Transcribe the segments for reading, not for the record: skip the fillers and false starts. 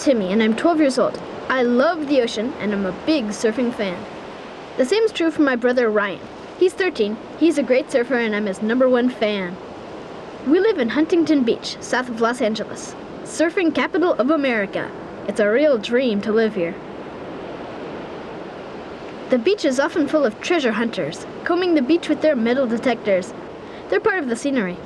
Timmy, and I'm 12 years old. I love the ocean, and I'm a big surfing fan. The same is true for my brother Ryan. He's 13, he's a great surfer, and I'm his #1 fan. We live in Huntington Beach, south of Los Angeles, surfing capital of America. It's a real dream to live here. The beach is often full of treasure hunters, combing the beach with their metal detectors. They're part of the scenery.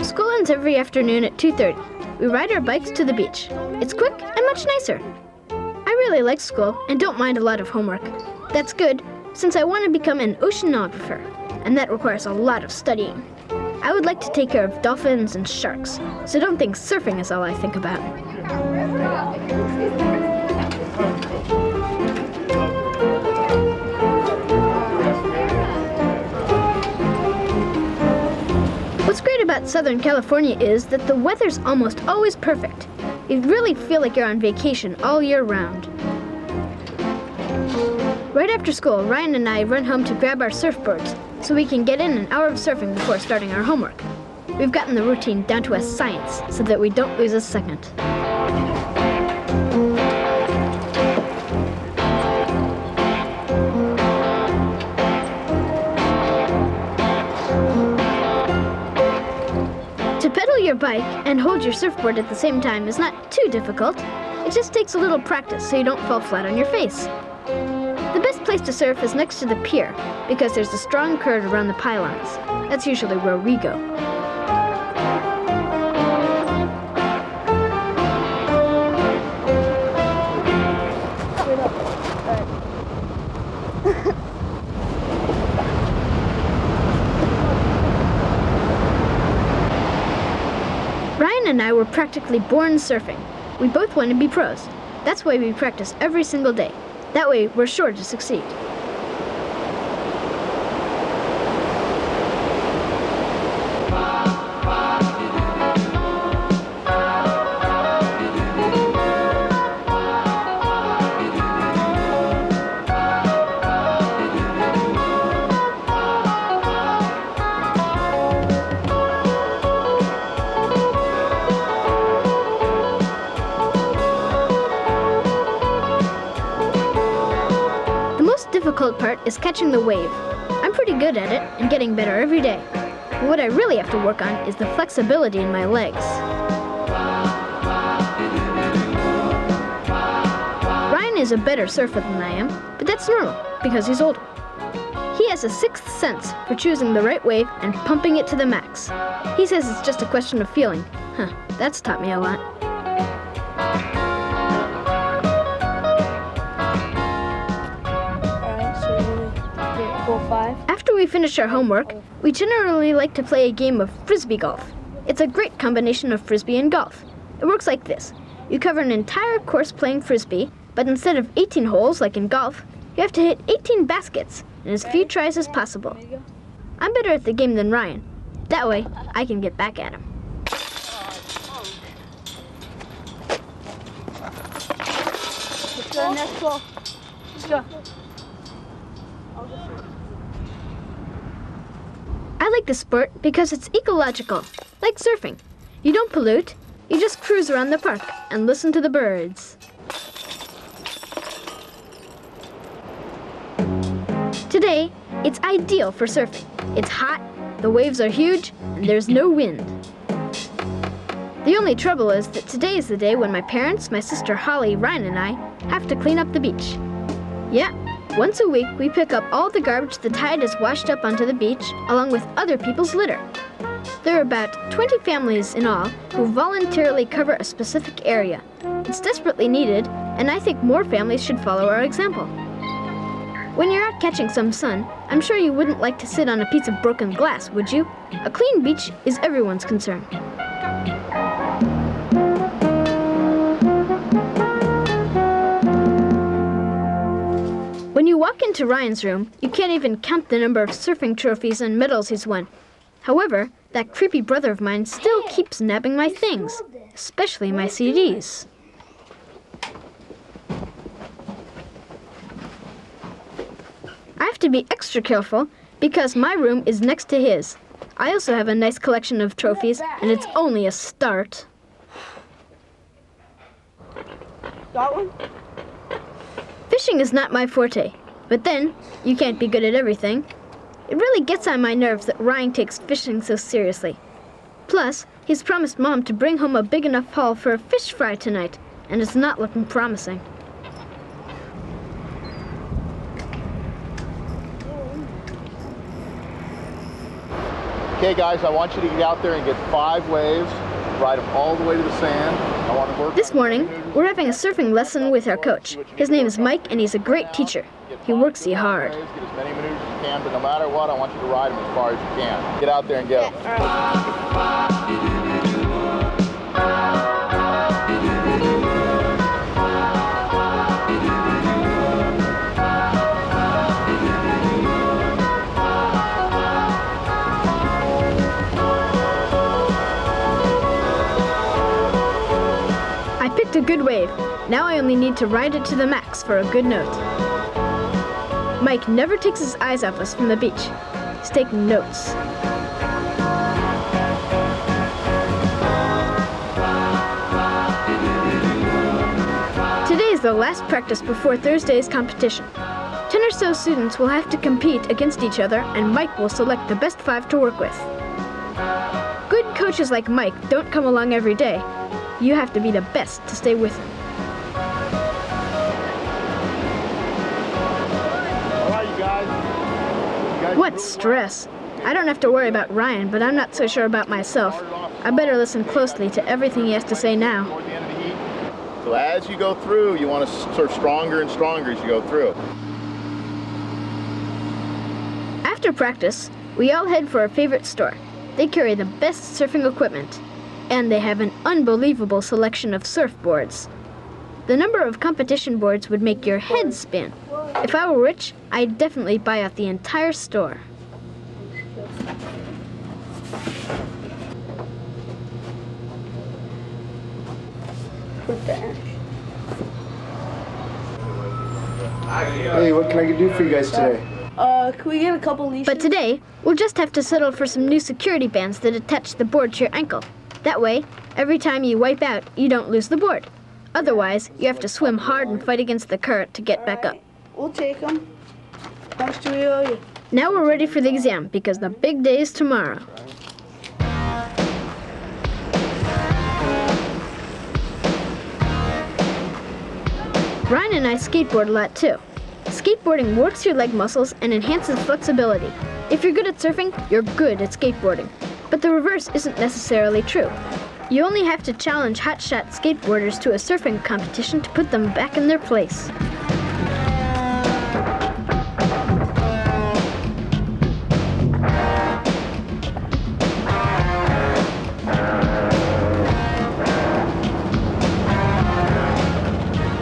School ends every afternoon at 2:30. We ride our bikes to the beach. It's quick and much nicer. I really like school and don't mind a lot of homework. That's good, since I want to become an oceanographer, and that requires a lot of studying. I would like to take care of dolphins and sharks, so don't think surfing is all I think about. What's great about Southern California is that the weather's almost always perfect. You really feel like you're on vacation all year round. Right after school, Ryan and I run home to grab our surfboards so we can get in an hour of surfing before starting our homework. We've gotten the routine down to a science so that we don't lose a second. To pedal your bike and hold your surfboard at the same time is not too difficult. It just takes a little practice so you don't fall flat on your face. The best place to surf is next to the pier because there's a strong current around the pylons. That's usually where we go. Ryan and I were practically born surfing. We both want to be pros. That's why we practice every single day. That way, we're sure to succeed. The difficult part is catching the wave. I'm pretty good at it and getting better every day. But what I really have to work on is the flexibility in my legs. Ryan is a better surfer than I am, but that's normal because he's older. He has a sixth sense for choosing the right wave and pumping it to the max. He says it's just a question of feeling. That's taught me a lot. After we finish our homework, we generally like to play a game of frisbee golf. It's a great combination of frisbee and golf. It works like this. You cover an entire course playing frisbee, but instead of 18 holes like in golf, you have to hit 18 baskets in as few tries as possible. I'm better at the game than Ryan. That way, I can get back at him. Let's go next ball. Let's go. I like the sport because it's ecological, like surfing. You don't pollute, you just cruise around the park and listen to the birds. Today, it's ideal for surfing. It's hot, the waves are huge, and there's no wind. The only trouble is that today is the day when my parents, my sister Holly, Ryan, and I have to clean up the beach. Yeah. Once a week, we pick up all the garbage the tide has washed up onto the beach, along with other people's litter. There are about 20 families in all who voluntarily cover a specific area. It's desperately needed, and I think more families should follow our example. When you're out catching some sun, I'm sure you wouldn't like to sit on a piece of broken glass, would you? A clean beach is everyone's concern. When you walk into Ryan's room, you can't even count the number of surfing trophies and medals he's won. However, that creepy brother of mine still keeps nabbing my things, especially my CDs. I have to be extra careful because my room is next to his. I also have a nice collection of trophies, and it's only a start. Got one? Fishing is not my forte, but then, you can't be good at everything. It really gets on my nerves that Ryan takes fishing so seriously. Plus, he's promised Mom to bring home a big enough haul for a fish fry tonight, and it's not looking promising. Okay guys, I want you to get out there and get 5 waves, ride them all the way to the sand. I want to work. This morning, we're having a surfing lesson with our coach. His name is Mike, and he's a great teacher. He works you hard. Get as many maneuvers as you can, but no matter what, I want you to ride them as far as you can. Get out there and go. I picked a good wave. Now I only need to ride it to the max for a good note. Mike never takes his eyes off us from the beach. He's taking notes. Today is the last practice before Thursday's competition. 10 or so students will have to compete against each other, and Mike will select the best 5 to work with. Good coaches like Mike don't come along every day. You have to be the best to stay with him. All right, you guys. What stress! I don't have to worry about Ryan, but I'm not so sure about myself. I better listen closely to everything he has to say now. Toward the end of the heat. So as you go through, you want to sort of stronger and stronger as you go through. After practice, we all head for our favorite store. They carry the best surfing equipment, and they have an unbelievable selection of surfboards. The number of competition boards would make your head spin. If I were rich, I'd definitely buy out the entire store. Hey, what can I do for you guys today? Can we get a couple leashes? But today, we'll just have to settle for some new security bands that attach the board to your ankle. That way, every time you wipe out, you don't lose the board. Otherwise, you have to swim hard and fight against the current to get back up. We'll take them. How much do we owe you? Now we're ready for the exam, because the big day is tomorrow. Ryan and I skateboard a lot too. Skateboarding works your leg muscles and enhances flexibility. If you're good at surfing, you're good at skateboarding. But the reverse isn't necessarily true. You only have to challenge hotshot skateboarders to a surfing competition to put them back in their place.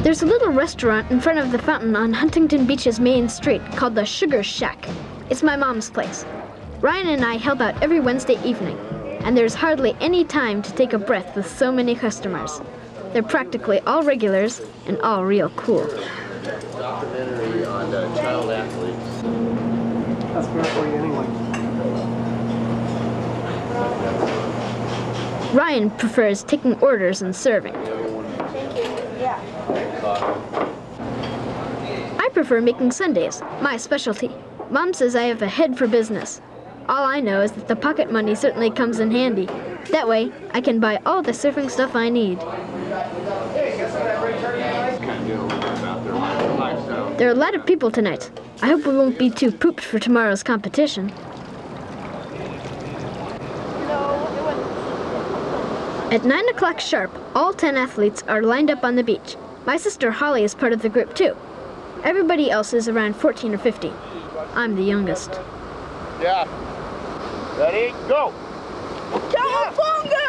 There's a little restaurant in front of the fountain on Huntington Beach's main street called the Sugar Shack. It's my mom's place. Ryan and I help out every Wednesday evening, and there's hardly any time to take a breath with so many customers. They're practically all regulars and all real cool. Documentary on child athletes. That's good for you anyway. Ryan prefers taking orders and serving. I prefer making sundaes, my specialty. Mom says I have a head for business. All I know is that the pocket money certainly comes in handy. That way, I can buy all the surfing stuff I need. There are a lot of people tonight. I hope we won't be too pooped for tomorrow's competition. At 9 o'clock sharp, all 10 athletes are lined up on the beach. My sister Holly is part of the group too. Everybody else is around 14 or 15. I'm the youngest. Yeah. Ready? Go! Cowabunga!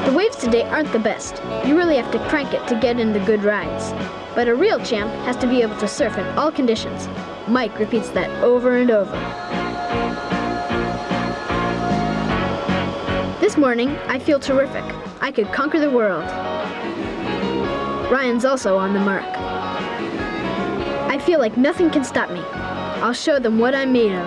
The waves today aren't the best. You really have to crank it to get into good rides. But a real champ has to be able to surf in all conditions. Mike repeats that over and over. This morning, I feel terrific. I could conquer the world. Ryan's also on the mark. I feel like nothing can stop me. I'll show them what I'm made of.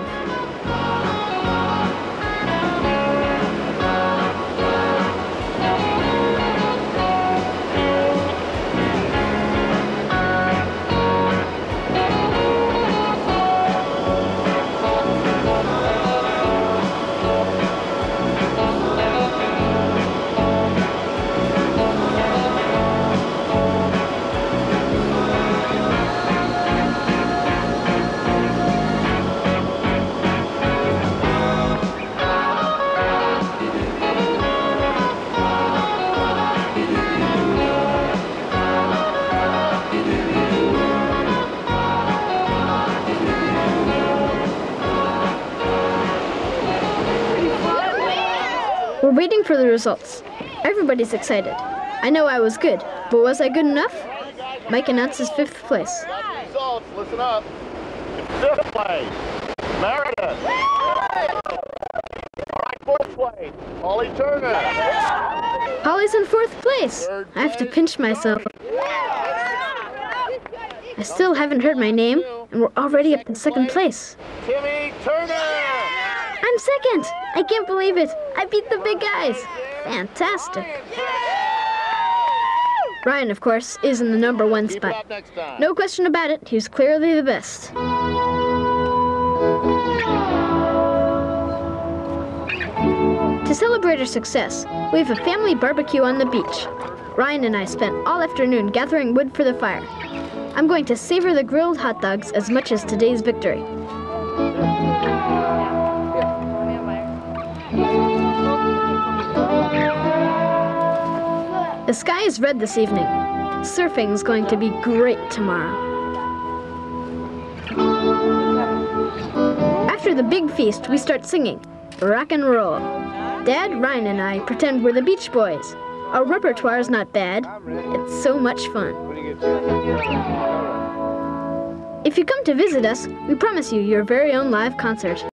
We're waiting for the results. Everybody's excited. I know I was good, but was I good enough? Mike announces 5th place. Results, listen up. 5th place, Meredith. All right, 4th place, Holly Turner. Holly's in 4th place. I have to pinch myself. I still haven't heard my name, and we're already up in 2nd place. Timmy Turner. I'm 2nd! I can't believe it! I beat the big guys! Fantastic! Ryan, of course, is in the number 1 spot. No question about it, he's clearly the best. To celebrate our success, we have a family barbecue on the beach. Ryan and I spent all afternoon gathering wood for the fire. I'm going to savor the grilled hot dogs as much as today's victory. The sky is red this evening. Surfing's going to be great tomorrow. After the big feast, we start singing, rock and roll. Dad, Ryan, and I pretend we're the Beach Boys. Our repertoire's not bad. It's so much fun. If you come to visit us, we promise you your very own live concert.